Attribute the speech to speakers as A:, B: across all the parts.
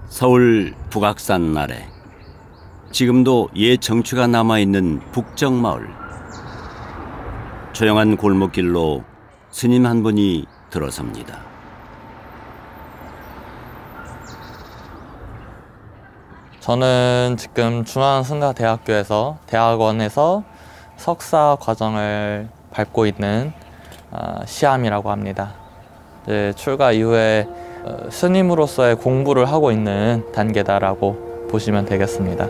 A: 서울 북악산 아래 지금도 옛 정취가 남아있는 북정마을. 조용한 골목길로 스님 한 분이 들어섭니다.
B: 저는 지금 중앙승가대학교에서 대학원에서 석사 과정을 밟고 있는 시암이라고 합니다. 출가 이후에 스님으로서의 공부를 하고 있는 단계다라고 보시면 되겠습니다.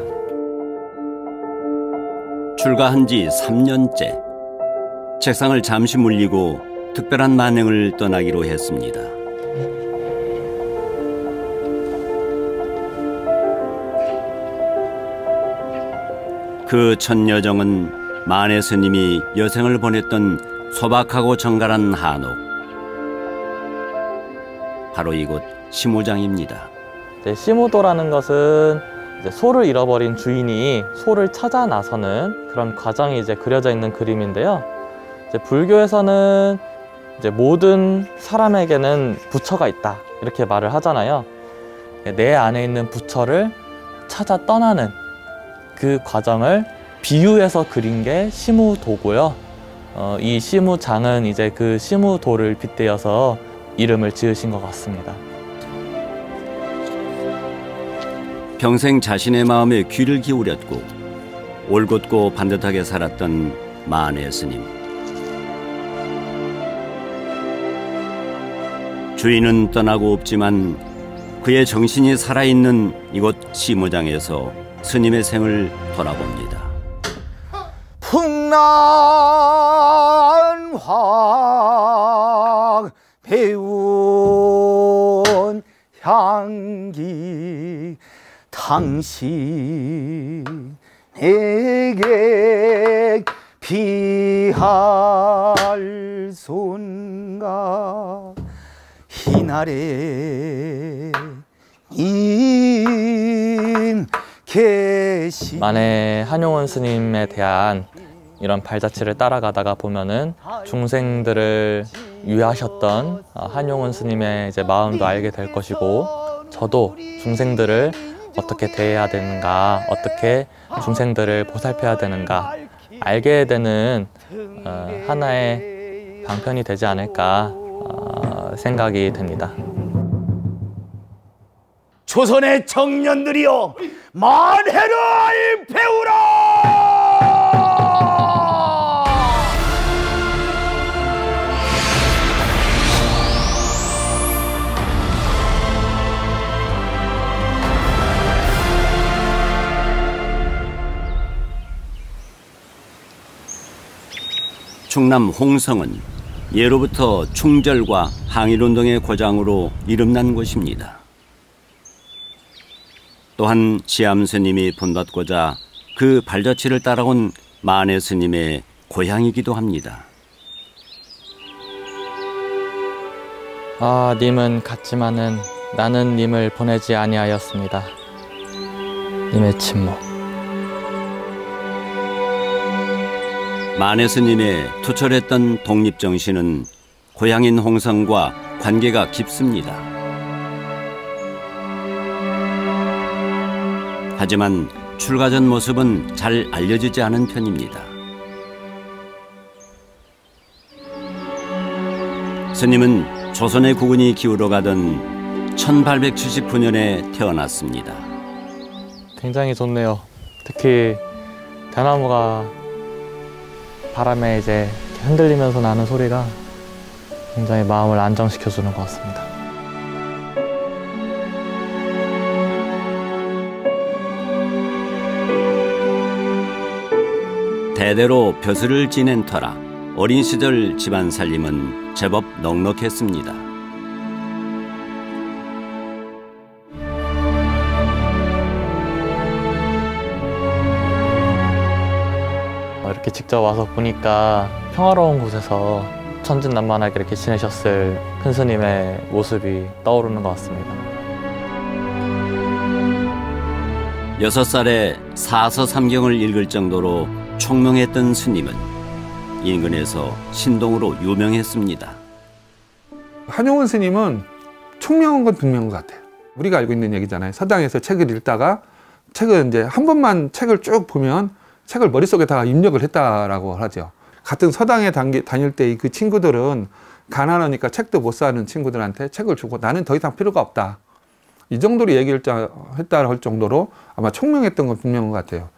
A: 출가한 지 3년째. 책상을 잠시 물리고 특별한 만행을 떠나기로 했습니다. 그 첫 여정은 만해 스님이 여생을 보냈던 소박하고 정갈한 한옥. 바로 이곳 시무장입니다.
B: 시무도라는 것은 소를 잃어버린 주인이 소를 찾아 나서는 그런 과정이 그려져 있는 그림인데요. 불교에서는 모든 사람에게는 부처가 있다 이렇게 말을 하잖아요. 내 안에 있는 부처를 찾아 떠나는 그 과정을 비유해서 그린 게 시무도고요. 이 시무장은 그 시무도를 빗대어서 이름을 지으신 것 같습니다.
A: 평생 자신의 마음에 귀를 기울였고 올곧고 반듯하게 살았던 만해 스님. 주인은 떠나고 없지만 그의 정신이 살아있는 이곳 시무장에서 스님의 생을 돌아봅니다.
C: 풍란화 배운 향기 당신에게 비할 손가 이날에 계시.
B: 만해 한용운 스님에 대한 이런 발자취를 따라가다가 보면은 중생들을 위하셨던 한용운 스님의 마음도 알게 될 것이고, 저도 중생들을 어떻게 대해야 되는가, 어떻게 중생들을 보살펴야 되는가 알게 되는 하나의 방편이 되지 않을까 생각이 됩니다.
C: 조선의 청년들이여 만해를 배우라!
A: 충남 홍성은 예로부터 충절과 항일운동의 고장으로 이름난 곳입니다. 또한 시암 스님이 본받고자 그 발자취를 따라온 만해 스님의 고향이기도 합니다.
B: 님은 갔지만은 나는 님을 보내지 아니하였습니다. 님의 침묵.
A: 만해 스님의 투철했던 독립정신은 고향인 홍성과 관계가 깊습니다. 하지만 출가 전 모습은 잘 알려지지 않은 편입니다. 스님은 조선의 국운이 기울어가던 1879년에 태어났습니다.
B: 굉장히 좋네요. 특히 대나무가 바람에 흔들리면서 나는 소리가 굉장히 마음을 안정시켜주는 것 같습니다.
A: 대대로 벼슬을 지낸 터라 어린 시절 집안 살림은 제법 넉넉했습니다.
B: 이렇게 직접 와서 보니까 평화로운 곳에서 천진난만하게 이렇게 지내셨을 큰 스님의 모습이 떠오르는 것 같습니다.
A: 6살에 사서삼경을 읽을 정도로 총명했던 스님은 인근에서 신동으로 유명했습니다.
D: 한용운 스님은 총명한 건 분명한 것 같아요. 우리가 알고 있는 얘기잖아요. 서당에서 책을 읽다가 책을 이제 한 번만 책을 쭉 보면 책을 머릿속에다가 입력을 했다라고 하죠. 같은 서당에 다닐 때 그 친구들은 가난하니까 책도 못 사는 친구들한테 책을 주고 나는 더 이상 필요가 없다. 이 정도로 얘기를 했다 할 정도로 아마 총명했던 건 분명한 것 같아요.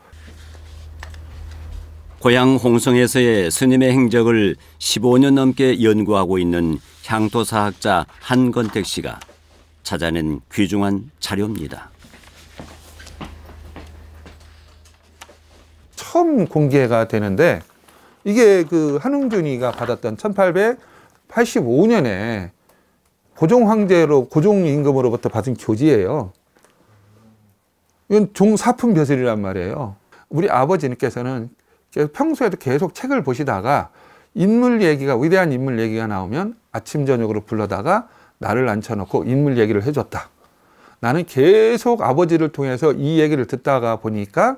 A: 고향 홍성에서의 스님의 행적을 15년 넘게 연구하고 있는 향토사학자 한건택 씨가 찾아낸 귀중한 자료입니다.
D: 처음 공개가 되는데 이게 그 한웅준이가 받았던 1885년에 고종 황제로 고종 임금으로부터 받은 교지예요. 이건 종사품 벼슬이란 말이에요. 우리 아버지께서는 평소에도 계속 책을 보시다가 인물 얘기가 위대한 인물 얘기가 나오면 아침 저녁으로 불러다가 나를 앉혀놓고 인물 얘기를 해줬다. 나는 계속 아버지를 통해서 이 얘기를 듣다가 보니까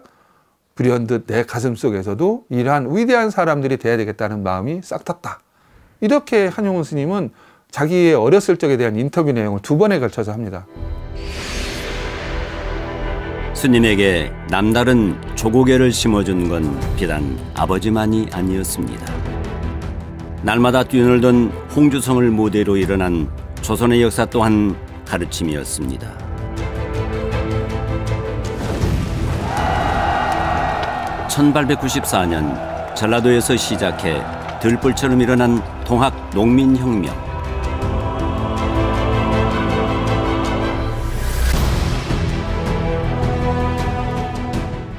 D: 불현듯 내 가슴 속에서도 이러한 위대한 사람들이 돼야 되겠다는 마음이 싹 탔다. 이렇게 한용운 스님은 자기의 어렸을 적에 대한 인터뷰 내용을 2번에 걸쳐서 합니다.
A: 스님에게 남다른 조고개를 심어준 건 비단 아버지만이 아니었습니다. 날마다 뛰어놀던 홍주성을 무대로 일어난 조선의 역사 또한 가르침이었습니다. (1894년) 전라도에서 시작해 들불처럼 일어난 동학 농민혁명.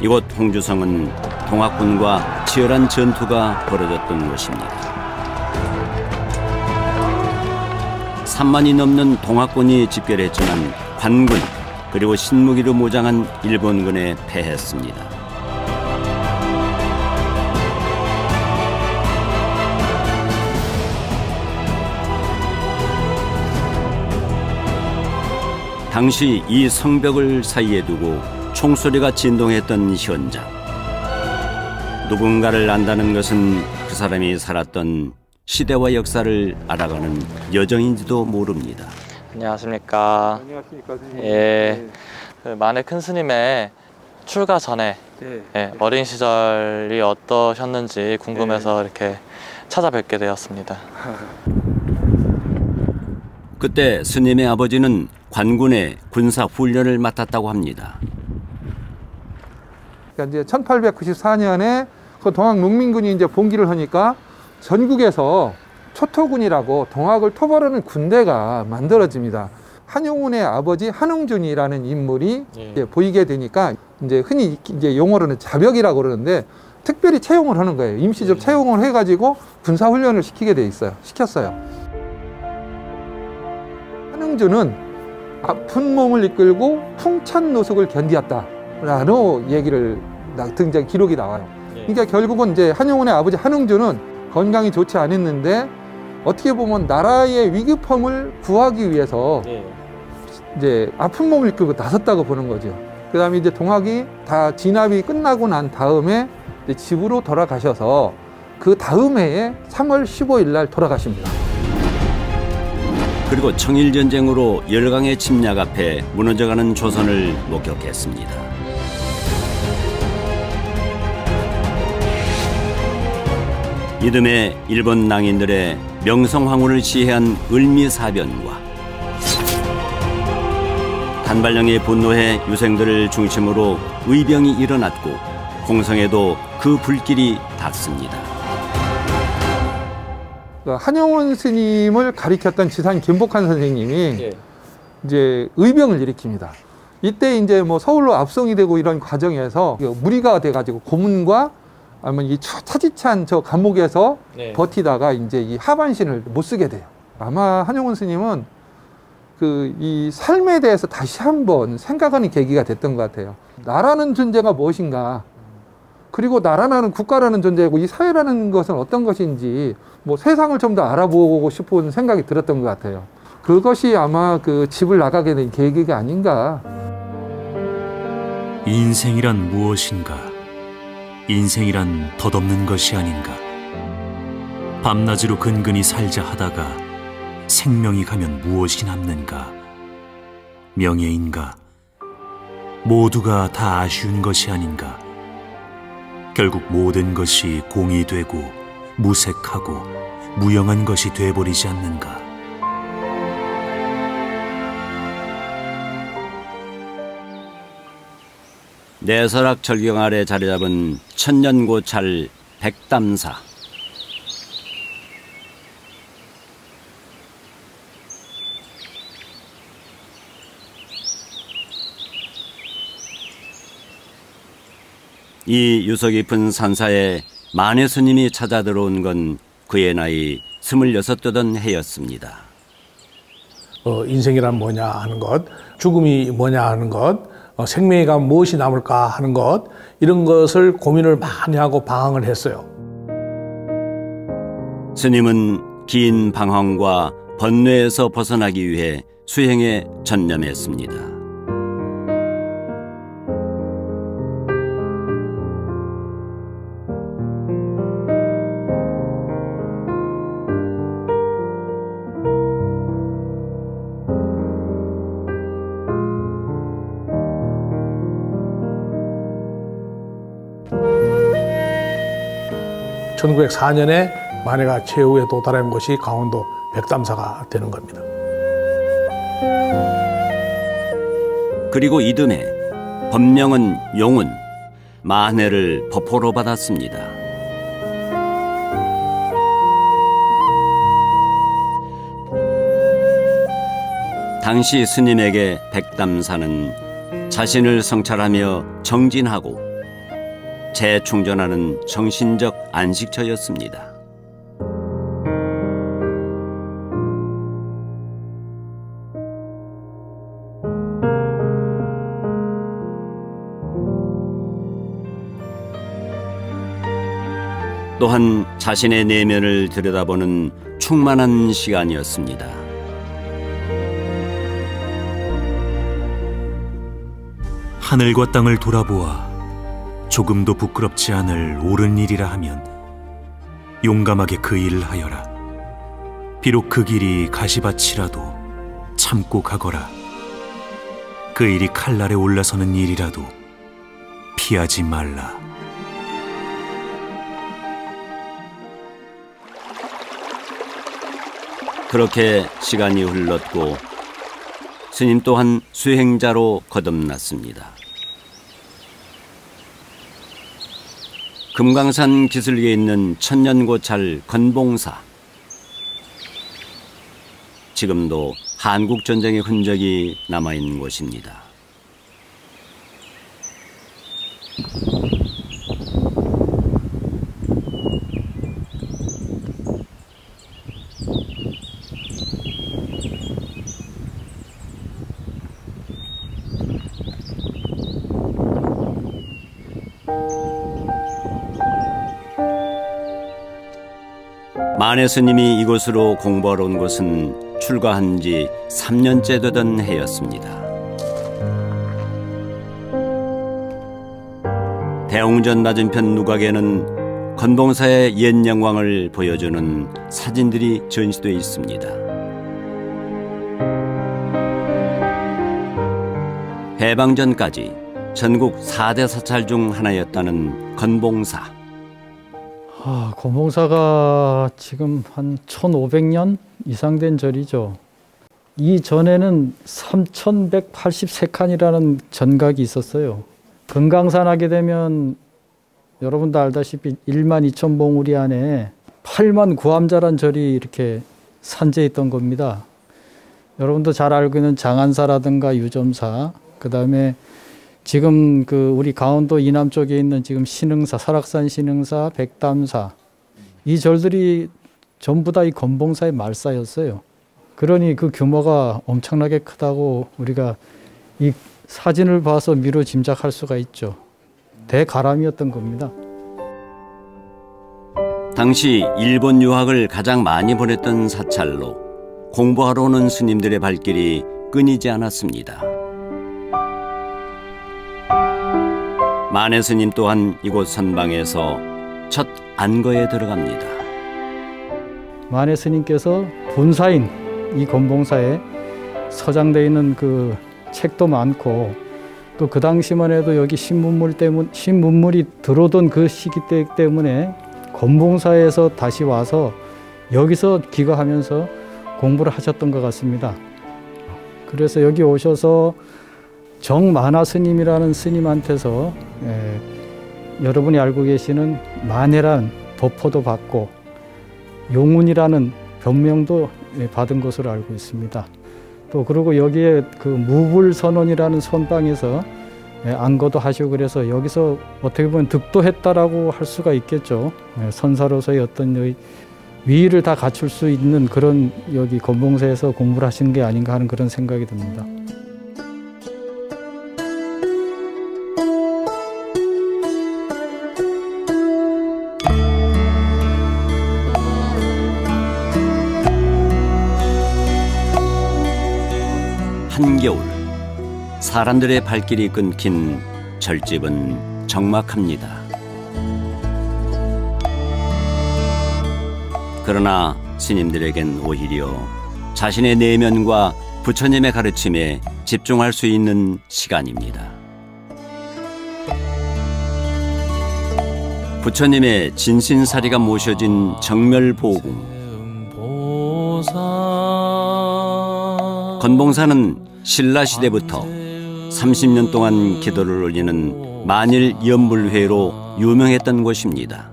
A: 이곳 홍주성은 동학군과 치열한 전투가 벌어졌던 곳입니다. 3만이 넘는 동학군이 집결했지만 관군 그리고 신무기로 무장한 일본군에 패했습니다. 당시 이 성벽을 사이에 두고 총소리가 진동했던 현장. 누군가를 안다는 것은 그 사람이 살았던 시대와 역사를 알아가는 여정인지도 모릅니다.
B: 안녕하십니까.
D: 안녕하십니까, 선생님.
B: 예. 그 만해 큰 스님의 출가 전에 어린 시절이 어떠셨는지 궁금해서 이렇게 찾아뵙게 되었습니다.
A: 그때 스님의 아버지는 관군의 군사 훈련을 맡았다고 합니다.
D: 그러니까 이제 1894년에 그 동학 농민군이 이제 봉기를 하니까 전국에서 초토군이라고 동학을 토벌하는 군대가 만들어집니다. 한용운의 아버지 한웅준이라는 인물이 이제 보이게 되니까 이제 흔히 이제 용어로는 자벽이라고 그러는데 특별히 채용을 하는 거예요. 임시적 채용을 해가지고 군사 훈련을 시켰어요. 한웅준은 아픈 몸을 이끌고 풍찬 노숙을 견디었다라는 얘기를 등장 기록이 나와요. 그러니까 결국은 이제 한용운의 아버지 한웅준은 건강이 좋지 않았는데 어떻게 보면 나라의 위급함을 구하기 위해서 이제 아픈 몸을 이끌고 나섰다고 보는 거죠. 그 다음에 이제 동학이 다 진압이 끝나고 난 다음에 이제 집으로 돌아가셔서 그 다음 해에 3월 15일 날 돌아가십니다.
A: 그리고 청일전쟁으로 열강의 침략 앞에 무너져가는 조선을 목격했습니다. 이듬해 일본 낭인들의 명성황후를 시해한 을미사변과 단발령에 분노해 유생들을 중심으로 의병이 일어났고 홍성에도 그 불길이 닿습니다.
D: 한용운 스님을 가리켰던 지산 김복한 선생님이 이제 의병을 일으킵니다. 이때 이제 뭐 서울로 압송이 되고 이런 과정에서 무리가 돼가지고 고문과 아니면 이 차지찬 저 감옥에서 버티다가 이제 이 하반신을 못 쓰게 돼요. 아마 한용운 스님은 그 이 삶에 대해서 다시 한번 생각하는 계기가 됐던 것 같아요. 나라는 존재가 무엇인가? 그리고 나라라는 국가라는 존재고 이 사회라는 것은 어떤 것인지 뭐 세상을 좀 더 알아보고 싶은 생각이 들었던 것 같아요. 그것이 아마 그 집을 나가게 된 계기가 아닌가.
E: 인생이란 무엇인가? 인생이란 덧없는 것이 아닌가? 밤낮으로 근근히 살자 하다가 생명이 가면 무엇이 남는가? 명예인가? 모두가 다 아쉬운 것이 아닌가? 결국 모든 것이 공이 되고 무색하고 무영한 것이 돼버리지 않는가?
A: 내설악 절경 아래 자리 잡은 천년고찰 백담사. 이 유서 깊은 산사에 만해 스님이 찾아 들어온 건 그의 나이 26되던 해였습니다.
F: 인생이란 뭐냐 하는 것, 죽음이 뭐냐 하는 것, 생명에 가면 무엇이 남을까 하는 것, 이런 것을 고민을 많이 하고 방황을 했어요.
A: 스님은 긴 방황과 번뇌에서 벗어나기 위해 수행에 전념했습니다.
F: (1904년에) 만해가 최후에 도달한 곳이 강원도 백담사가 되는 겁니다.
A: 그리고 이듬해 법령은 용운, 만해를 법호로 받았습니다. 당시 스님에게 백담사는 자신을 성찰하며 정진하고 재충전하는 정신적 안식처였습니다. 또한 자신의 내면을 들여다보는 충만한 시간이었습니다.
E: 하늘과 땅을 돌아보아 조금도 부끄럽지 않을 옳은 일이라 하면 용감하게 그 일을 하여라. 비록 그 길이 가시밭이라도 참고 가거라. 그 일이 칼날에 올라서는 일이라도 피하지 말라.
A: 그렇게 시간이 흘렀고 스님 또한 수행자로 거듭났습니다. 금강산 기슭에 있는 천년고찰 건봉사. 지금도 한국전쟁의 흔적이 남아있는 곳입니다. 만해 스님이 이곳으로 공부하러 온 것은 출가한 지 3년째 되던 해였습니다. 대웅전 맞은편 누각에는 건봉사의 옛 영광을 보여주는 사진들이 전시되어 있습니다. 해방 전까지 전국 4대 사찰 중 하나였다는 건봉사.
G: 건봉사가 지금 한 1500년 이상 된 절이죠. 이 전에는 3183칸이라는 전각이 있었어요. 금강산 하게 되면 여러분도 알다시피 12,000봉우리 안에 8만 구암자란 절이 이렇게 산재해 있던 겁니다. 여러분도 잘 알고 있는 장안사라든가 유점사, 그 다음에 지금 우리 강원도 이남 쪽에 있는 지금 신흥사, 설악산 신흥사, 백담사, 이 절들이 전부 다 이 건봉사의 말사였어요. 그러니 그 규모가 엄청나게 크다고 우리가 이 사진을 봐서 미루 짐작할 수가 있죠. 대가람이었던 겁니다.
A: 당시 일본 유학을 가장 많이 보냈던 사찰로 공부하러 오는 스님들의 발길이 끊이지 않았습니다. 만해 스님 또한 이곳 선방에서 첫 안거에 들어갑니다.
G: 만해 스님께서 본사인 이 건봉사에 서장되어 있는 그 책도 많고 또 그 당시만 해도 여기 신문물이 들어오던 그 시기 때문에 건봉사에서 다시 와서 여기서 기거하면서 공부를 하셨던 것 같습니다. 그래서 여기 오셔서 정만화 스님이라는 스님한테서 여러분이 알고 계시는 만해란 법호도 받고 용운이라는 변명도 받은 것으로 알고 있습니다. 또 그리고 여기에 그 무불선원이라는 선방에서 안거도 하시고 그래서 여기서 어떻게 보면 득도했다라고 할 수가 있겠죠. 선사로서의 어떤 위의를 다 갖출 수 있는 그런 여기 건봉사에서 공부를 하신 게 아닌가 하는 그런 생각이 듭니다.
A: 한겨울 사람들의 발길이 끊긴 절집은 적막합니다. 그러나 스님들에겐 오히려 자신의 내면과 부처님의 가르침에 집중할 수 있는 시간입니다. 부처님의 진신사리가 모셔진 정멸보궁. 건봉사는 신라시대부터 30년 동안 기도를 올리는 만일 연불회로 유명했던 곳입니다.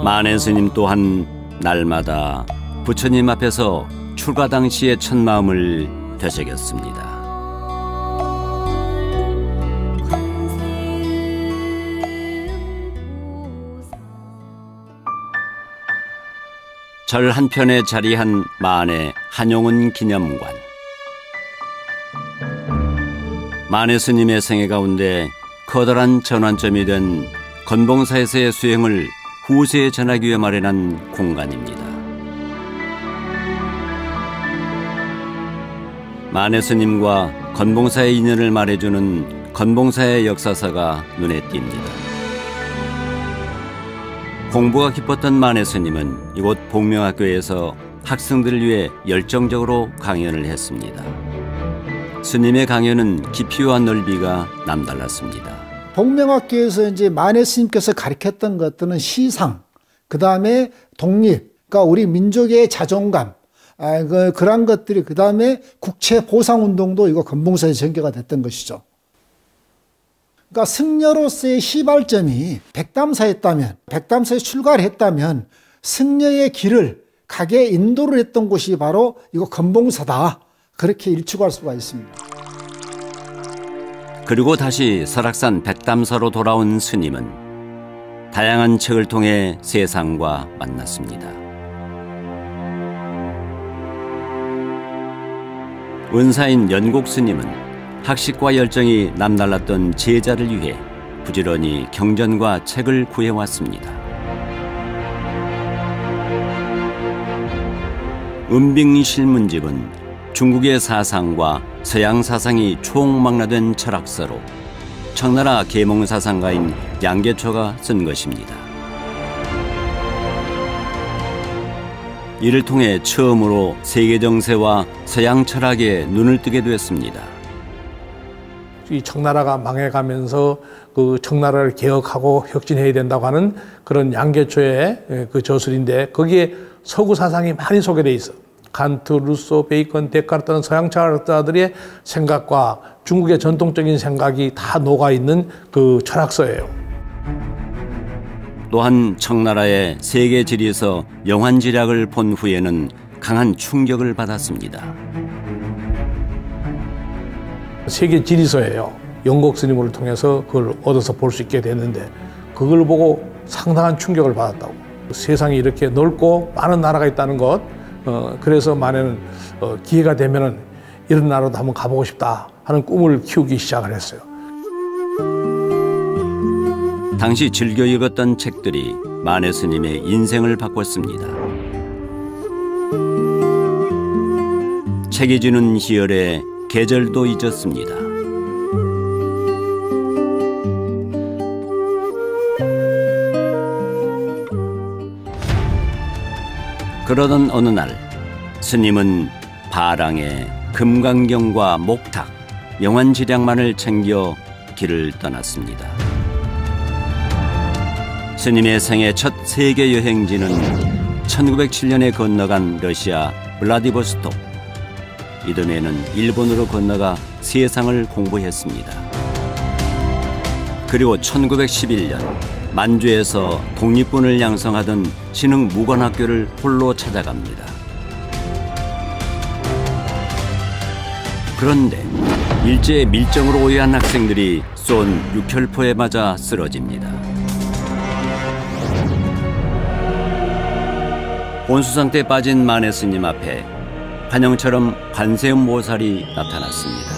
A: 만해 스님 또한 날마다 부처님 앞에서 출가 당시의 첫 마음을 되새겼습니다. 절 한편에 자리한 만해 한용운 기념관. 만해 스님의 생애 가운데 커다란 전환점이 된 건봉사에서의 수행을 후세에 전하기 위해 마련한 공간입니다. 만해 스님과 건봉사의 인연을 말해주는 건봉사의 역사서가 눈에 띕니다. 공부가 깊었던 만해 스님은 이곳 복명학교에서 학생들을 위해 열정적으로 강연을 했습니다. 스님의 강연은 깊이와 넓이가 남달랐습니다.
H: 복명학교에서 이제 만해 스님께서 가르쳤던 것들은 시상, 그 다음에 독립, 그러니까 우리 민족의 자존감, 그런 것들이 그 다음에 국채 보상 운동도 이거 건봉사에 전개가 됐던 것이죠. 그러니까 승려로서의 시발점이 백담사였다면, 백담사에 출가를 했다면 승려의 길을 가게 인도를 했던 곳이 바로 이거 건봉사다. 그렇게 일축할 수가 있습니다.
A: 그리고 다시 설악산 백담사로 돌아온 스님은 다양한 책을 통해 세상과 만났습니다. 은사인 연곡 스님은 학식과 열정이 남달랐던 제자를 위해 부지런히 경전과 책을 구해왔습니다. 은빙실문집은 중국의 사상과 서양 사상이 총망라된 철학서로 청나라 계몽사상가인 양계초가 쓴 것입니다. 이를 통해 처음으로 세계 정세와 서양 철학에 눈을 뜨게 됐습니다.
F: 이 청나라가 망해가면서 그 청나라를 개혁하고 혁신해야 된다고 하는 그런 양계초의 그 저술인데 거기에 서구 사상이 많이 소개돼 있어. 칸트, 루소, 베이컨, 데카르트等 서양 철학자들의 생각과 중국의 전통적인 생각이 다 녹아있는 그 철학서예요.
A: 또한 청나라의 세계 지리에서 영환지략을 본 후에는 강한 충격을 받았습니다.
F: 세계 지리서예요. 연곡 스님을 통해서 그걸 얻어서 볼 수 있게 됐는데 그걸 보고 상당한 충격을 받았다고. 세상이 이렇게 넓고 많은 나라가 있다는 것, 그래서 만에는 기회가 되면은 이런 나라도 한번 가보고 싶다 하는 꿈을 키우기 시작을 했어요.
A: 당시 즐겨 읽었던 책들이 만해 스님의 인생을 바꿨습니다. 책이 주는 희열에 계절도 잊었습니다. 그러던 어느 날 스님은 바랑에 금강경과 목탁, 영환지량만을 챙겨 길을 떠났습니다. 스님의 생애 첫 세계 여행지는 1907년에 건너간 러시아 블라디보스톡. 이듬해는 일본으로 건너가 세상을 공부했습니다. 그리고 1911년 만주에서 독립군을 양성하던 신흥무관학교를 홀로 찾아갑니다. 그런데 일제의 밀정으로 오해한 학생들이 쏜 육혈포에 맞아 쓰러집니다. 혼수상태에 빠진 만해 스님 앞에 환영처럼 관세음보살이 나타났습니다.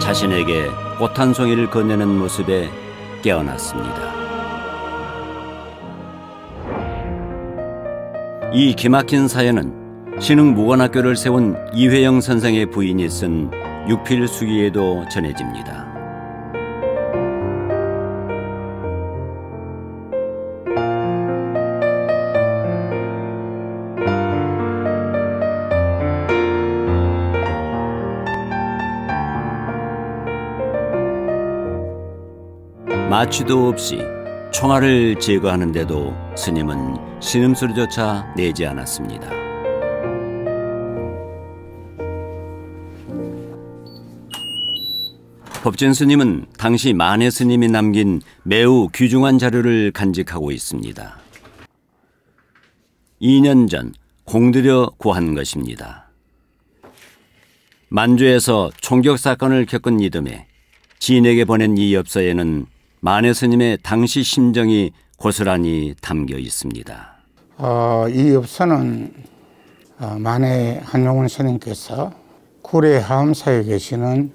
A: 자신에게 꽃 한 송이를 건네는 모습에 깨어났습니다. 이 기막힌 사연은 신흥무관학교를 세운 이회영 선생의 부인이 쓴 육필수기에도 전해집니다. 마취도 없이 총알을 제거하는데도 스님은 신음소리조차 내지 않았습니다. 법진 스님은 당시 만해 스님이 남긴 매우 귀중한 자료를 간직하고 있습니다. 2년 전 공들여 구한 것입니다. 만주에서 총격 사건을 겪은 이듬해 지인에게 보낸 이 엽서에는 만해 스님의 당시 심정이 고스란히 담겨 있습니다.
I: 이 엽서는 만해 한용운 스님께서 구례 하엄사에 계시는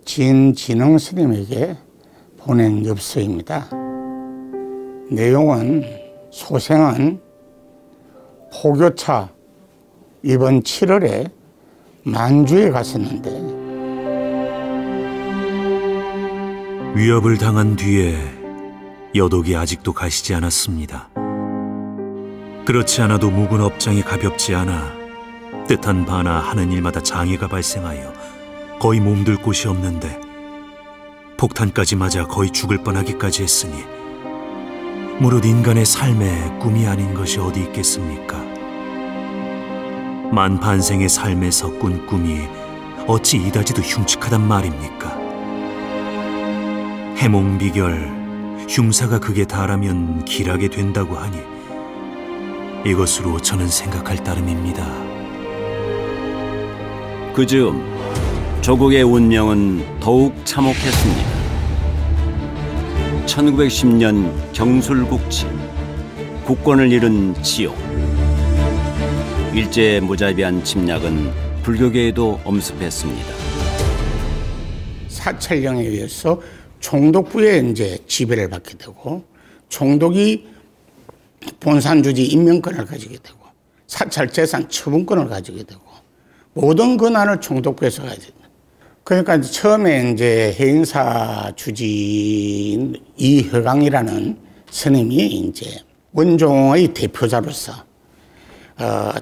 I: 진진흥 스님에게 보낸 엽서입니다. 내용은 소생은 포교차 이번 7월에 만주에 갔었는데
E: 위협을 당한 뒤에 여독이 아직도 가시지 않았습니다. 그렇지 않아도 묵은 업장이 가볍지 않아 뜻한 바나 하는 일마다 장애가 발생하여 거의 몸둘 곳이 없는데 폭탄까지 맞아 거의 죽을 뻔하기까지 했으니 무릇 인간의 삶에 꿈이 아닌 것이 어디 있겠습니까? 만반생의 삶에서 꾼 꿈이 어찌 이다지도 흉측하단 말입니까? 해몽비결, 흉사가 극에 달하면 길하게 된다고 하니 이것으로 저는 생각할 따름입니다.
A: 그 즈음 조국의 운명은 더욱 참혹했습니다. 1910년 경술국치, 국권을 잃은 지옥. 일제의 무자비한 침략은 불교계에도 엄습했습니다.
I: 사찰령에 의해서 총독부에 이제 지배를 받게 되고, 총독이 본산주지 임명권을 가지게 되고, 사찰 재산 처분권을 가지게 되고, 모든 권한을 총독부에서 가지게 됩니다. 그러니까 처음에 이제 해인사 주지인 이회강이라는 스님이 이제 원종의 대표자로서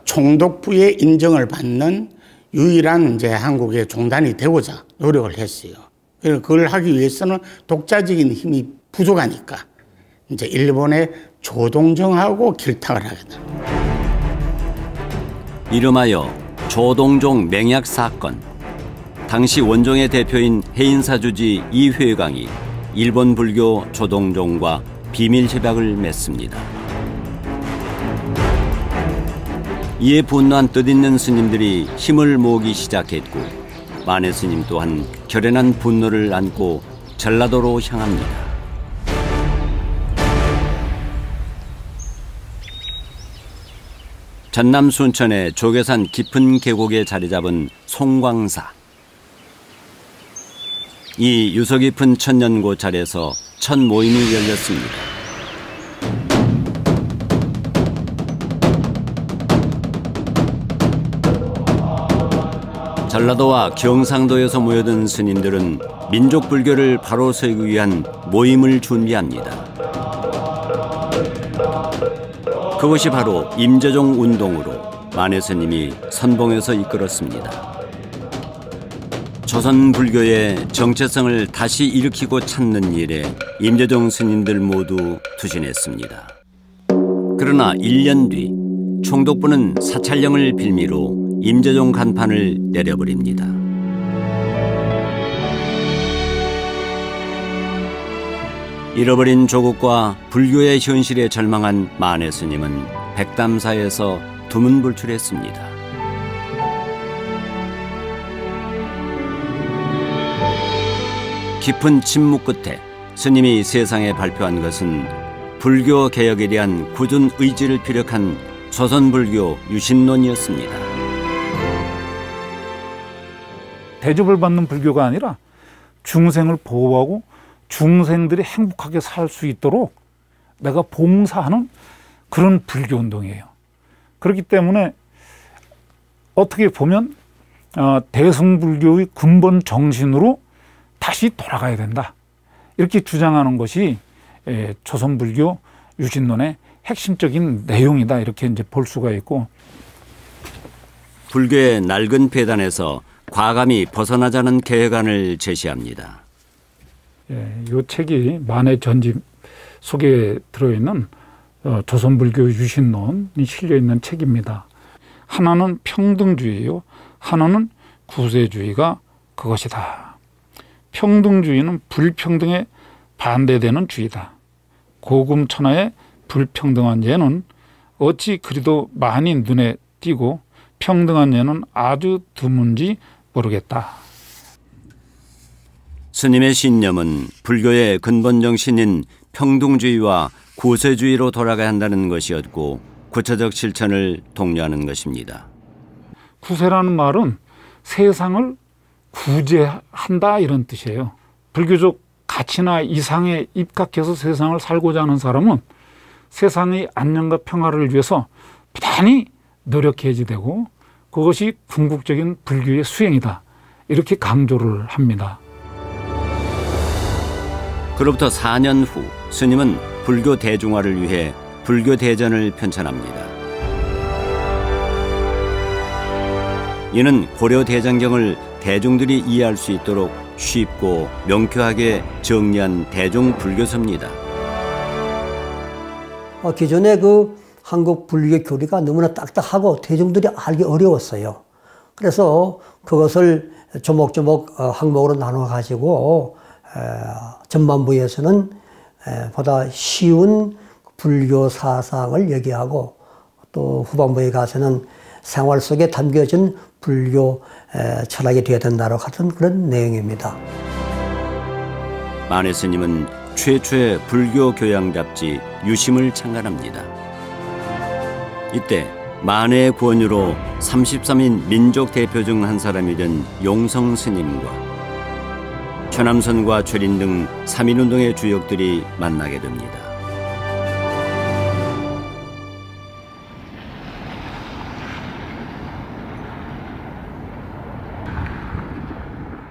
I: 총독부의 인정을 받는 유일한 이제 한국의 종단이 되고자 노력을 했어요. 그걸 하기 위해서는 독자적인 힘이 부족하니까 이제 일본의 조동종하고 결탁을 하게 됩니다.
A: 이름하여 조동종 맹약 사건. 당시 원종의 대표인 해인사주지 이회강이 일본 불교 조동종과 비밀 협약을 맺습니다. 이에 분노한 뜻있는 스님들이 힘을 모으기 시작했고, 만해 스님 또한 결연한 분노를 안고 전라도로 향합니다. 전남 순천의 조계산 깊은 계곡에 자리 잡은 송광사. 이 유서 깊은 천년고 자리에서 첫 모임이 열렸습니다. 전라도와 경상도에서 모여든 스님들은 민족 불교를 바로 세우기 위한 모임을 준비합니다. 그것이 바로 임재종 운동으로 만해 스님이 선봉에서 이끌었습니다. 조선 불교의 정체성을 다시 일으키고 찾는 일에 임재종 스님들 모두 투신했습니다. 그러나 1년 뒤 총독부는 사찰령을 빌미로 임재종 간판을 내려버립니다. 잃어버린 조국과 불교의 현실에 절망한 만해 스님은 백담사에서 두문불출했습니다. 깊은 침묵 끝에 스님이 세상에 발표한 것은 불교 개혁에 대한 굳은 의지를 피력한 조선불교 유신론이었습니다.
J: 대접을 받는 불교가 아니라 중생을 보호하고 중생들이 행복하게 살 수 있도록 내가 봉사하는 그런 불교운동이에요. 그렇기 때문에 어떻게 보면 대승불교의 근본 정신으로 다시 돌아가야 된다. 이렇게 주장하는 것이 조선불교 유신론의 핵심적인 내용이다. 이렇게 이제 볼 수가 있고,
A: 불교의 낡은 폐단에서 과감히 벗어나자는 계획안을 제시합니다.
J: 이 책이 만해 전집 속에 들어있는 조선불교 유신론이 실려있는 책입니다. 하나는 평등주의요, 하나는 구세주의가 그것이다. 평등주의는 불평등에 반대되는 주의다. 고금천하의 불평등한 예는 어찌 그리도 많이 눈에 띄고 평등한 예는 아주 드문지 모르겠다.
A: 스님의 신념은 불교의 근본 정신인 평등주의와 구세주의로 돌아가야 한다는 것이었고, 구체적 실천을 독려하는 것입니다.
J: 구세라는 말은 세상을 구제한다 이런 뜻이에요. 불교적 가치나 이상에 입각해서 세상을 살고자 하는 사람은 세상의 안녕과 평화를 위해서 부단히 노력해야지 되고, 그것이 궁극적인 불교의 수행이다. 이렇게 강조를 합니다.
A: 그로부터 4년 후 스님은 불교 대중화를 위해 불교 대전을 편찬합니다. 이는 고려 대장경을 대중들이 이해할 수 있도록 쉽고 명쾌하게 정리한 대중 불교서입니다.
K: 기존의 그 한국 불교 교리가 너무나 딱딱하고 대중들이 알기 어려웠어요. 그래서 그것을 조목조목 항목으로 나눠 가지고 전반부에서는 보다 쉬운 불교 사상을 얘기하고, 또 후반부에 가서는 생활 속에 담겨진 불교 철학이 되어야 된다고 같은 그런 내용입니다.
A: 만해 스님은 최초의 불교 교양 잡지 유심을 창간합니다. 이때 만해의 권유로 33인 민족 대표 중 한 사람이 된 용성 스님과 최남선과 최린 등 3.1운동의 주역들이 만나게 됩니다.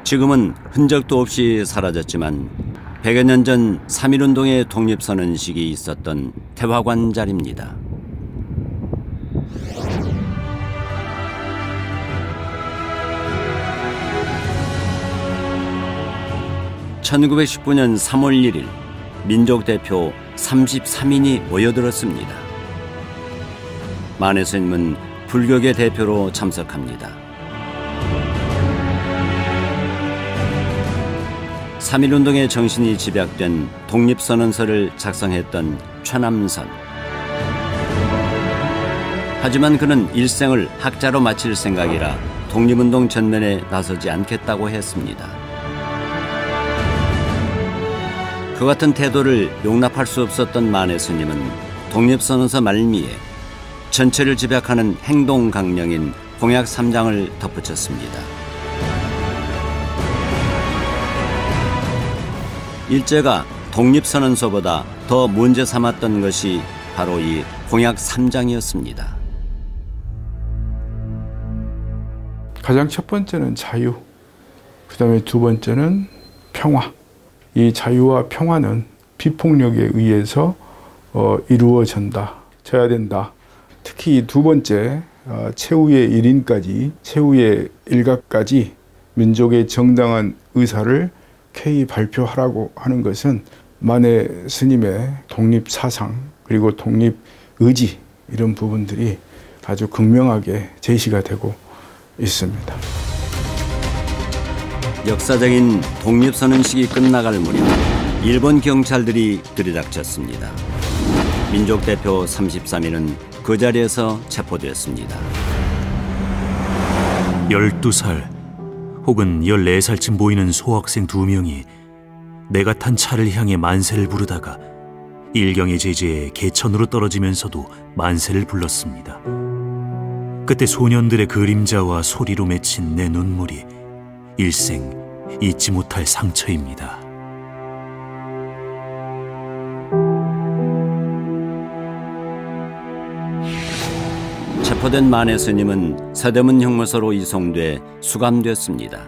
A: 지금은 흔적도 없이 사라졌지만 100여 년 전 3.1운동의 독립선언식이 있었던 태화관 자리입니다. (1919년 3월 1일) 민족 대표 33인이 모여들었습니다. 만해 스님은 불교계 대표로 참석합니다. 3.1운동의 정신이 집약된 독립선언서를 작성했던 최남선. 하지만 그는 일생을 학자로 마칠 생각이라 독립운동 전면에 나서지 않겠다고 했습니다. 그 같은 태도를 용납할 수 없었던 만해 스님은 독립선언서 말미에 전체를 집약하는 행동 강령인 공약 3장을 덧붙였습니다. 일제가 독립선언서보다 더 문제 삼았던 것이 바로 이 공약 3장이었습니다.
L: 가장 첫 번째는 자유, 그 다음에 두 번째는 평화. 이 자유와 평화는 비폭력에 의해서 이루어진다. 져야 된다. 특히 두 번째 최후의 1인까지, 최후의 일각까지 민족의 정당한 의사를 K 발표하라고 하는 것은 만해 스님의 독립 사상 그리고 독립 의지 이런 부분들이 아주 극명하게 제시가 되고 있습니다.
A: 역사적인 독립선언식이 끝나갈 무렵 일본 경찰들이 들이닥쳤습니다. 민족대표 33인은 그 자리에서 체포됐습니다.
E: 12살 혹은 14살쯤 보이는 소학생 2명이 내가 탄 차를 향해 만세를 부르다가 일경의 제재에 개천으로 떨어지면서도 만세를 불렀습니다. 그때 소년들의 그림자와 소리로 맺힌 내 눈물이 일생 잊지 못할 상처입니다.
A: 체포된 만해 스님은 서대문 형무소로 이송돼 수감됐습니다.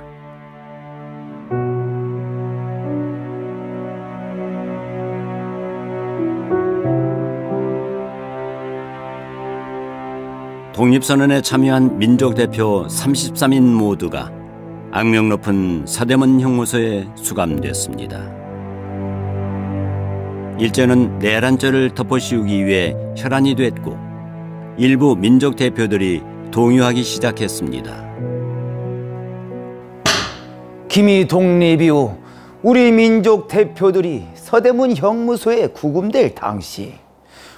A: 독립선언에 참여한 민족대표 33인 모두가 악명 높은 서대문 형무소에 수감됐습니다. 일제는 내란죄를 덮어씌우기 위해 혈안이 됐고 일부 민족대표들이 동요하기 시작했습니다.
C: 김이 독립 이후 우리 민족대표들이 서대문 형무소에 구금될 당시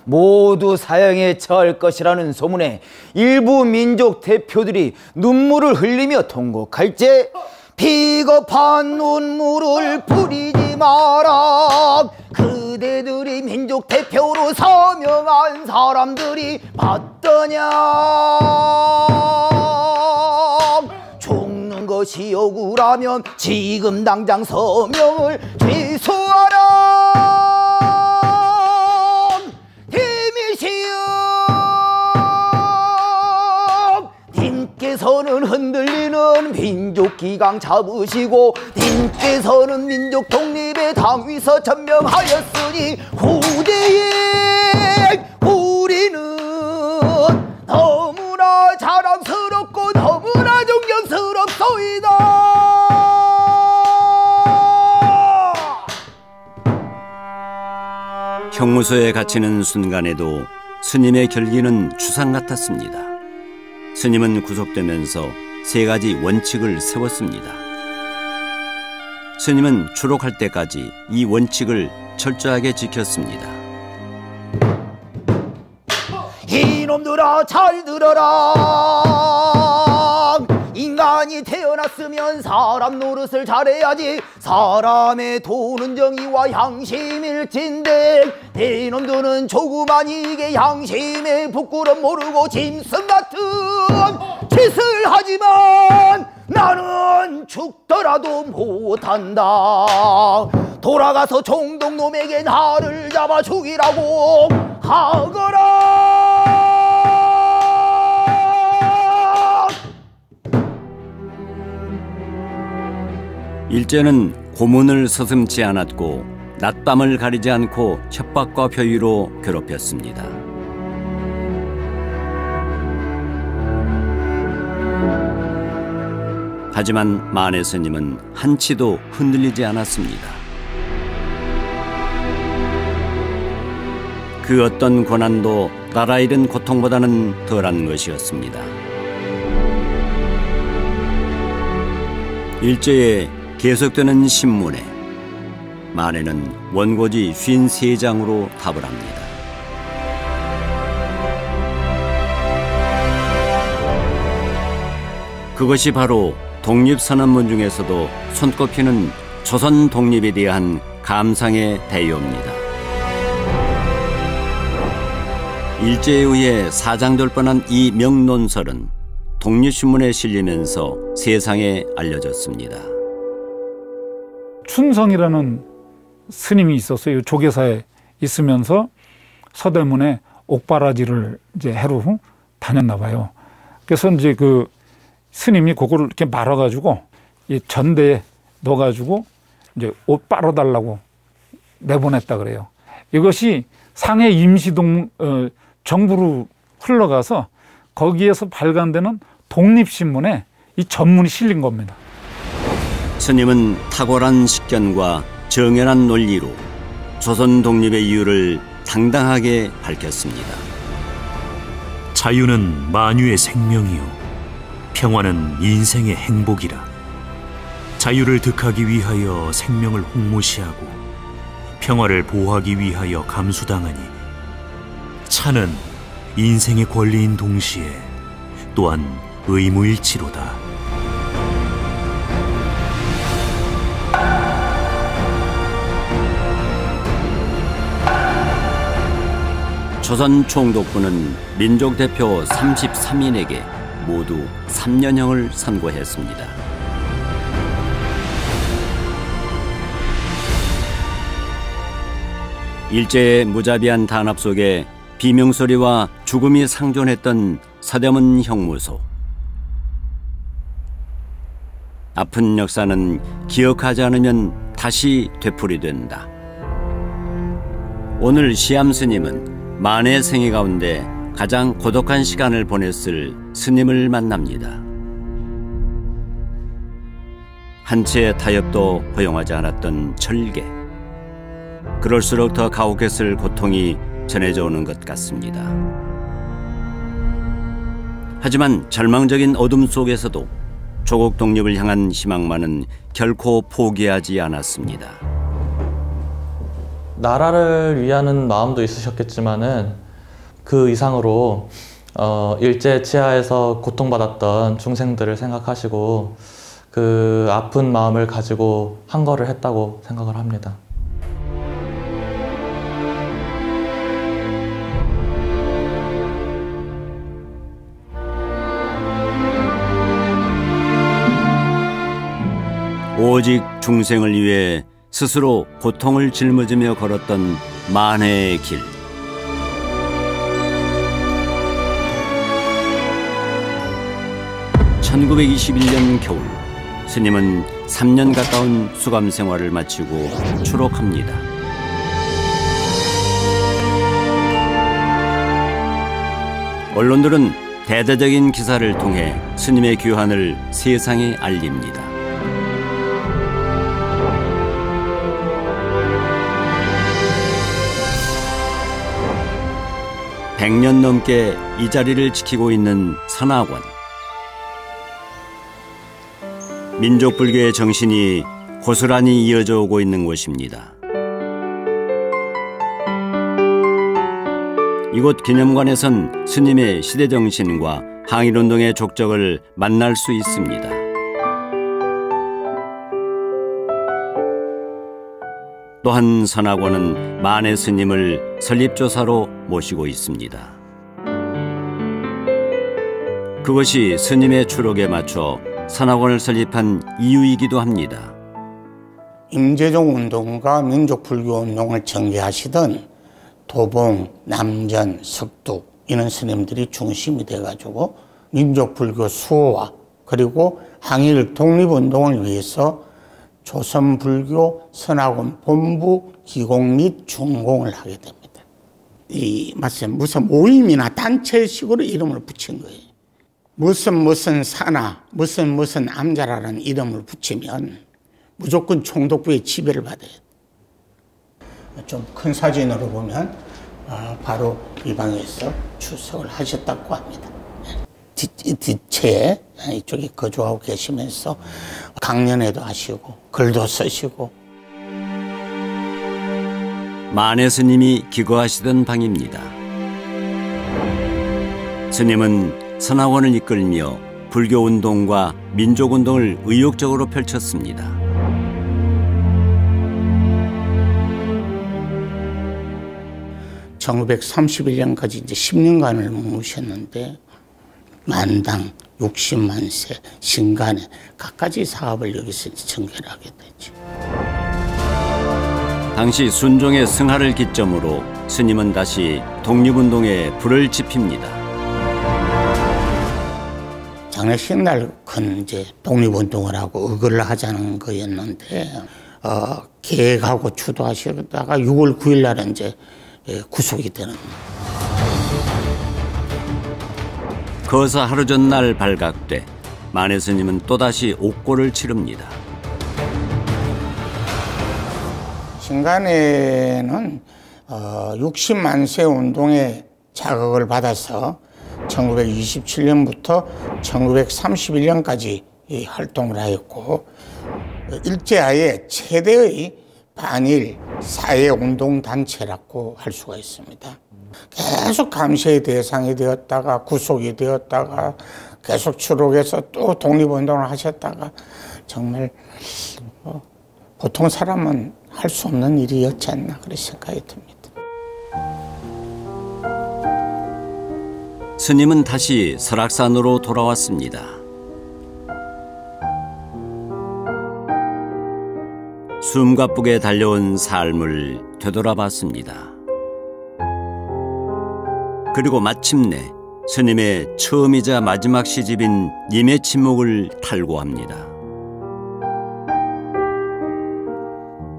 C: 모두 사형에 처할 것이라는 소문에 일부 민족 대표들이 눈물을 흘리며 통곡할 때 비겁한 눈물을 뿌리지 마라. 그대들이 민족 대표로 서명한 사람들이 맞더냐. 죽는 것이 억울하면 지금 당장 서명을 취소하라. 님께서는 흔들리는 민족기강 잡으시고 님께서는 민족 독립의 당위서 천명하였으니 후대에 우리는 너무나 자랑스럽고 너무나 존경스럽소이다.
A: 형무소에 갇히는 순간에도 스님의 결기는 추상 같았습니다. 스님은 구속되면서 3가지 원칙을 세웠습니다. 스님은 추록할 때까지 이 원칙을 철저하게 지켰습니다.
C: 이놈들아 잘 들어라. 인간이 태어났으면 사람 노릇을 잘해야지. 사람의 돈은 정의와 양심일진데 이놈들은 조그만 이게 양심의 부끄럼 모르고 짐승 같은 짓을 하지만 나는 죽더라도 못한다. 돌아가서 종독놈에게 나를 잡아 죽이라고 하거라.
A: 일제는 고문을 서슴지 않았고 낮밤을 가리지 않고 협박과 표위로 괴롭혔습니다. 하지만 만해 스님은 한치도 흔들리지 않았습니다. 그 어떤 고난도 나라 잃은 고통보다는 덜한 것이었습니다. 일제에 계속되는 신문에 만해는 원고지 53장으로 답을 합니다. 그것이 바로 독립선언문 중에서도 손꼽히는 조선 독립에 대한 감상의 대요입니다. 일제에 의해 사장될 뻔한 이 명론설은 독립신문에 실리면서 세상에 알려졌습니다.
J: 춘성이라는 스님이 있었어요. 조계사에 있으면서 서대문에 옥바라지를 이제 해로 다녔나 봐요. 그래서 이제 그 스님이 그거를 이렇게 말아가지고 이 전대에 넣어가지고 이제 옷 빨아달라고 내보냈다 그래요. 이것이 상해 임시 정부로 흘러가서 거기에서 발간되는 독립신문에 이 전문이 실린 겁니다.
A: 스님은 탁월한 식견과 정연한 논리로 조선 독립의 이유를 당당하게 밝혔습니다.
E: 자유는 만유의 생명이요 평화는 인생의 행복이라. 자유를 득하기 위하여 생명을 홍모시하고 평화를 보호하기 위하여 감수당하니 차는 인생의 권리인 동시에 또한 의무일치로다.
A: 조선 총독부는 민족 대표 33인에게 모두 3년형을 선고했습니다. 일제의 무자비한 탄압 속에 비명소리와 죽음이 상존했던 서대문 형무소. 아픈 역사는 기억하지 않으면 다시 되풀이된다. 오늘 시암 스님은 만해 생애 가운데 가장 고독한 시간을 보냈을 스님을 만납니다. 한 채의 타협도 허용하지 않았던 절개. 그럴수록 더 가혹했을 고통이 전해져 오는 것 같습니다. 하지만 절망적인 어둠 속에서도 조국 독립을 향한 희망만은 결코 포기하지 않았습니다.
B: 나라를 위하는 마음도 있으셨겠지만은 그 이상으로 일제 치하에서 고통받았던 중생들을 생각하시고 그 아픈 마음을 가지고 한 거를 했다고 생각을 합니다.
A: 오직 중생을 위해 스스로 고통을 짊어지며 걸었던 만해의 길. (1921년) 겨울 스님은 3년 가까운 수감 생활을 마치고 추록합니다. 언론들은 대대적인 기사를 통해 스님의 귀환을 세상에 알립니다. (100년) 넘게 이 자리를 지키고 있는 선학원. 민족불교의 정신이 고스란히 이어져 오고 있는 곳입니다. 이곳 기념관에선 스님의 시대정신과 항일운동의 족적을 만날 수 있습니다. 또한 선학원은 만해 스님을 설립조사로 모시고 있습니다. 그것이 스님의 추록에 맞춰 선학원을 설립한 이유이기도 합니다.
I: 임재종 운동과 민족불교 운동을 전개하시던 도봉, 남전, 석두 이런 스님들이 중심이 돼가지고 민족불교 수호와 그리고 항일 독립운동을 위해서 조선불교 선학원 본부 기공 및 준공을 하게 됩니다. 이 무슨 모임이나 단체식으로 이름을 붙인 거예요. 무슨 사나 무슨 암자라는 이름을 붙이면 무조건 총독부의 지배를 받아요. 좀 큰 사진으로 보면 바로 이 방에서 출석을 하셨다고 합니다. 뒷채에 이쪽에 거주하고 계시면서 강연회도 하시고 글도 쓰시고.
A: 만해 스님이 기거하시던 방입니다. 스님은 선학원을 이끌며 불교운동과 민족운동을 의욕적으로 펼쳤습니다.
I: (1931년까지) 이제 10년간을 머무셨는데 만당, 60만 세, 신간에 갖가지 사업을 여기서 전개하게 되죠.
A: 당시 순종의 승하를 기점으로 스님은 다시 독립운동에 불을 지핍니다.
I: 장례식 날 큰 이제 독립운동을 하고 의거를 하자는 거였는데 계획하고 주도하시다가 6월 9일 날 이제 구속이 되는.
A: 거사 하루 전날 발각돼 만해 스님은 또다시 옥고를 치릅니다.
I: 신간에는 60만세 운동에 자극을 받아서 1927년부터 1931년까지 활동을 하였고 일제하에 최대의 반일 사회운동단체라고 할 수가 있습니다. 계속 감시의 대상이 되었다가 구속이 되었다가 계속 추록해서 또 독립운동을 하셨다가 정말 보통 사람은 할 수 없는 일이었지 않나 그런 생각이 듭니다.
A: 스님은 다시 설악산으로 돌아왔습니다. 숨가쁘게 달려온 삶을 되돌아봤습니다. 그리고 마침내 스님의 처음이자 마지막 시집인 님의 침묵을 탈고합니다.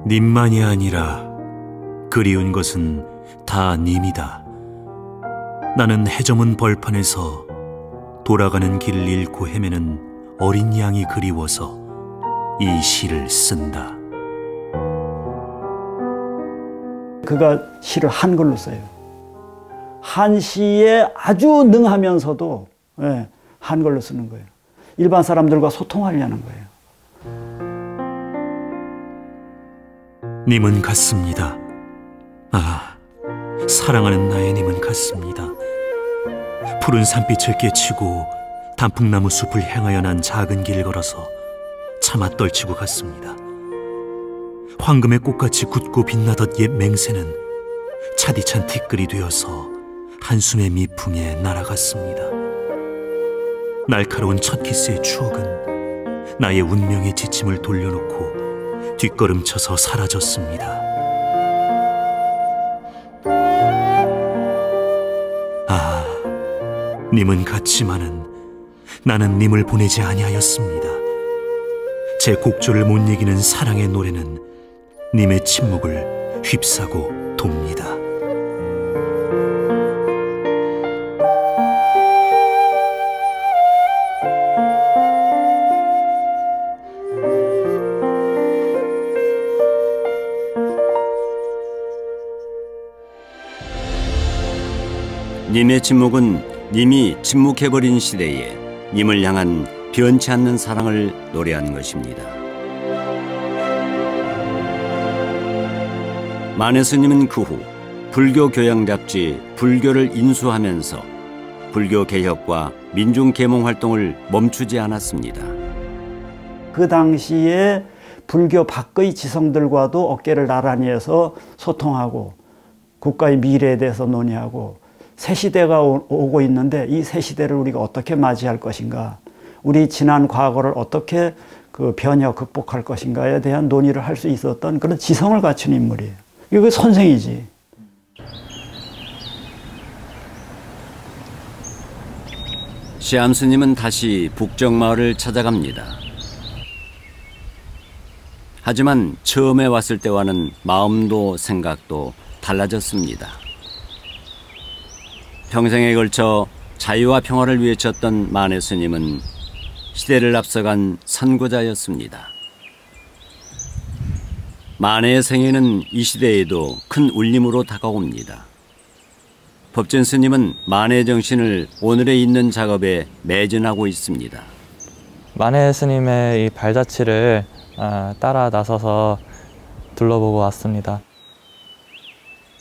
E: 님만이 아니라 그리운 것은 다 님이다. 나는 해저문 벌판에서 돌아가는 길을 잃고 헤매는 어린 양이 그리워서 이 시를 쓴다.
M: 그가 시를 한글로 써요. 한시에 아주 능하면서도 한글로 쓰는 거예요. 일반 사람들과 소통하려는 거예요.
E: 님은 같습니다. 아, 사랑하는 나의 님은 같습니다. 푸른 산빛을 깨치고 단풍나무 숲을 향하여 난 작은 길을 걸어서 차마 떨치고 갔습니다. 황금의 꽃같이 굳고 빛나던 옛 맹세는 차디찬 티끌이 되어서 한숨의 미풍에 날아갔습니다. 날카로운 첫 키스의 추억은 나의 운명의 지침을 돌려놓고 뒷걸음쳐서 사라졌습니다. 아, 님은 같지만은 나는 님을 보내지 아니하였습니다. 제 곡조를 못 이기는 사랑의 노래는 님의 침묵을 휩싸고 돕니다.
A: 님의 침묵은 님이 침묵해버린 시대에 님을 향한 변치 않는 사랑을 노래한 것입니다. 만해 스님은 그 후 불교 교양 잡지 불교를 인수하면서 불교 개혁과 민중 계몽 활동을 멈추지 않았습니다.
M: 그 당시에 불교 밖의 지성들과도 어깨를 나란히 해서 소통하고 국가의 미래에 대해서 논의하고 새 시대가 오고 있는데 이 새 시대를 우리가 어떻게 맞이할 것인가, 우리 지난 과거를 어떻게 변형 극복할 것인가에 대한 논의를 할 수 있었던 그런 지성을 갖춘 인물이에요. 이거 선생이지.
A: 시암 스님은 다시 북정마을을 찾아갑니다. 하지만 처음에 왔을 때와는 마음도 생각도 달라졌습니다. 평생에 걸쳐 자유와 평화를 외쳤던 만해 스님은 시대를 앞서간 선구자였습니다. 만해의 생애는 이 시대에도 큰 울림으로 다가옵니다. 법진 스님은 만해 정신을 오늘에 있는 작업에 매진하고 있습니다.
B: 만해 스님의 이 발자취를 따라 나서서 둘러보고 왔습니다.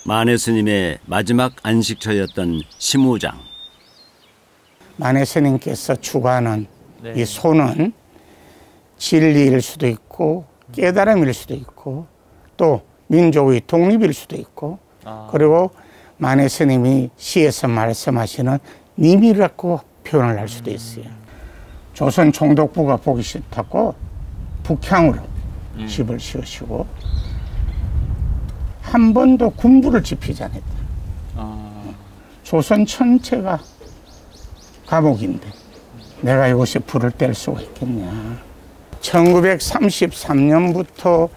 A: 만해 스님의 마지막 안식처였던 심우장.
I: 만해 스님께서 추구하는 이 소는 진리일 수도 있고 깨달음일 수도 있고 또 민족의 독립일 수도 있고 그리고 만해 스님이 시에서 말씀하시는 님이라고 표현을 할 수도 있어요. 조선 총독부가 보기 싫다고 북향으로 집을 지으시고 한 번도 군부를 지피지 않았다. 조선 전체가 감옥인데 내가 이곳에 불을 뗄 수가 있겠냐. 1933년부터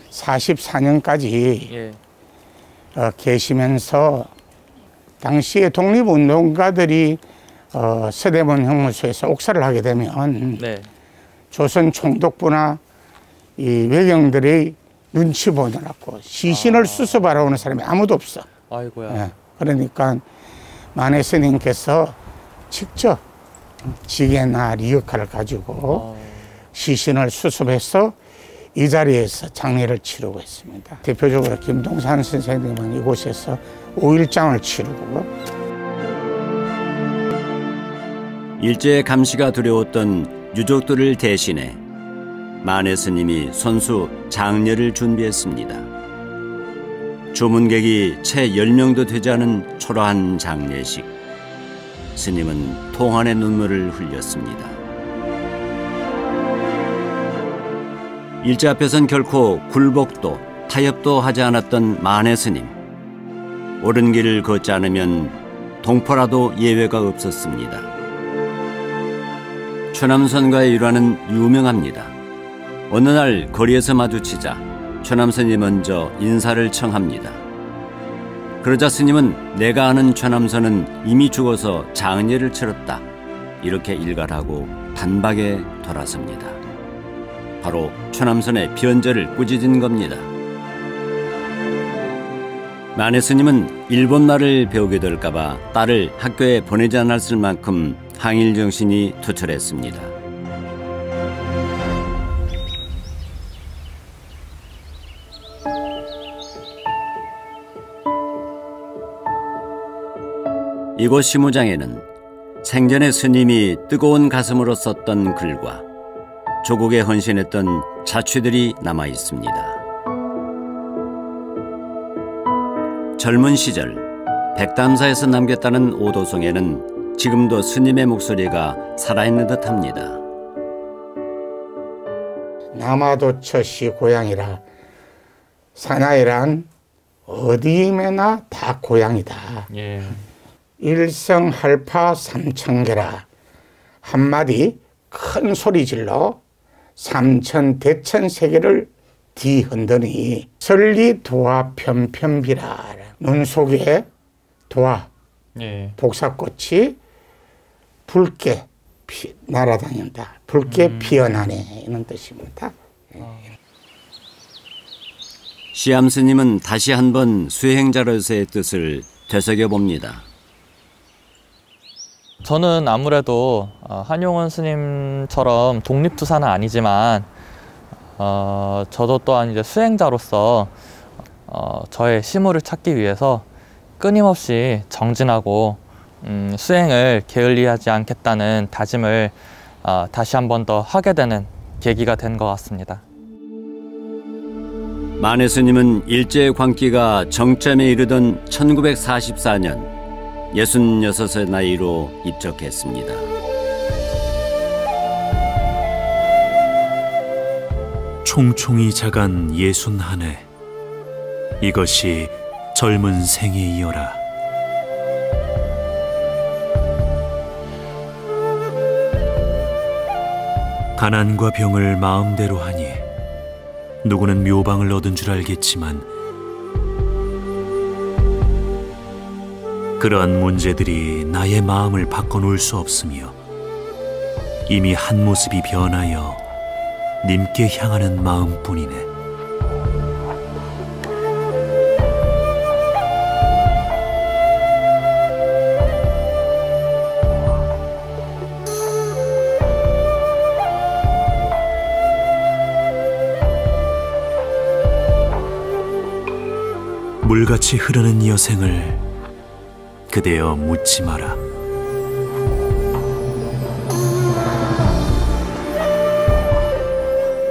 I: 44년까지 계시면서 당시에 독립운동가들이 서대문 형무소에서 옥사를 하게 되면
B: 네.
I: 조선 총독부나 이 외경들의 눈치 보느라고 시신을 수습하러 오는 사람이 아무도 없어.
B: 아이고야.
I: 예, 그러니까 만해 스님께서 직접 지게나 리어카를 가지고 시신을 수습해서 이 자리에서 장례를 치르고 있습니다. 대표적으로 김동산 선생님은 이곳에서 5일장을 치르고
A: 일제의 감시가 두려웠던 유족들을 대신해 만해 스님이 손수 장례를 준비했습니다. 조문객이 채 10명도 되지 않은 초라한 장례식. 스님은 통한의 눈물을 흘렸습니다. 일제 앞에선 결코 굴복도 타협도 하지 않았던 만해 스님. 옳은 길을 걷지 않으면 동포라도 예외가 없었습니다. 최남선과의 일화는 유명합니다. 어느 날 거리에서 마주치자 최남선이 먼저 인사를 청합니다. 그러자 스님은 내가 아는 최남선은 이미 죽어서 장례를 치렀다. 이렇게 일갈하고 단박에 돌아섭니다. 바로 최남선의 변절을 꾸짖은 겁니다. 만해 스님은 일본말을 배우게 될까봐 딸을 학교에 보내지 않았을 만큼 항일 정신이 투철했습니다. 이곳 시무장에는 생전에 스님이 뜨거운 가슴으로 썼던 글과 조국에 헌신했던 자취들이 남아 있습니다. 젊은 시절 백담사에서 남겼다는 오도송에는 지금도 스님의 목소리가 살아있는 듯합니다.
I: 남아도처시 고향이라 사나이란 어디에나 다 고향이다.
B: 예.
I: 일성할파 삼천개라 한마디 큰 소리 질러 삼천 대천 세계를 뒤흔드니 설리 도화 편편비라. 눈 속에 도화
B: 예.
I: 복사꽃이 붉게 날아다닌다. 붉게 피어나네 이런 뜻입니다.
A: 시암 스님은 다시 한번 수행자로서의 뜻을 되새겨봅니다.
B: 저는 아무래도 한용운 스님처럼 독립투사는 아니지만 저도 또한 이제 수행자로서 저의 시무를 찾기 위해서 끊임없이 정진하고 수행을 게을리하지 않겠다는 다짐을 다시 한 번 더 하게 되는 계기가 된 것 같습니다.
A: 만해 스님은 일제의 광기가 정점에 이르던 1944년 66의 나이로 입적했습니다.
E: 총총히 자간 61해 이것이 젊은 생애이여라. 가난과 병을 마음대로 하니 누구는 묘방을 얻은 줄 알겠지만 그러한 문제들이 나의 마음을 바꿔놓을 수 없으며 이미 한 모습이 변하여 님께 향하는 마음뿐이네. 물같이 흐르는 여생을 그대여 묻지 마라.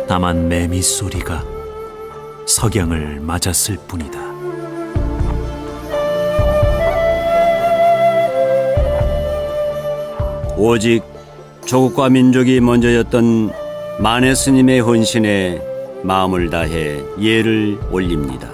E: 다만 매미 소리가 석양을 맞았을 뿐이다.
A: 오직 조국과 민족이 먼저였던 만해 스님의 헌신에 마음을 다해 예를 올립니다.